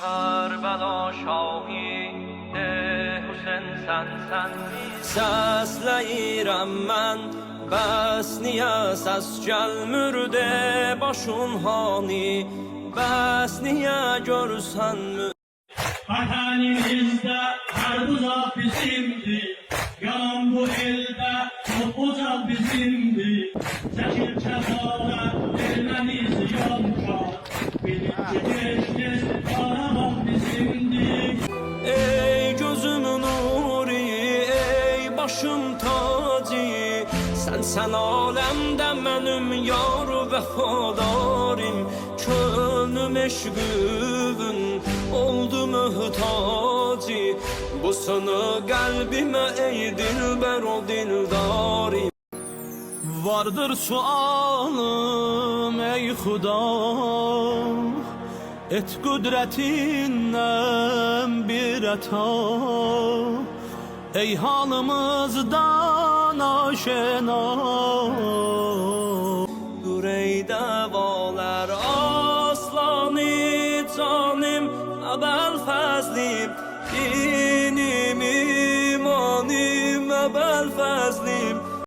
Karbala şahi Hüseyin sen Səsləyirəm mən bəs niyə səs gəlmürdə başın hani bəs niyə görsənmür Vatanimizde her uzak bizimdi, yalan bu elde çok uzak bizimdi. Çekil çabala elmeniz yonka, bilinci geçti Karabağ bizimdi. Ey gözümün nuri, ey başım tacı Sən aləmdə mənim yar vəfadarım Könlüm eşqün oldu mühtacı Bu sını qəlbimə ey dilbər o dildarim Vardır sualım ey Xuda Et kudretinden bir ata Ey halımızdan aşina Yüreğdə valar aslanı canım Əbəl fəzlim dinim imanım Əbəl fəzlim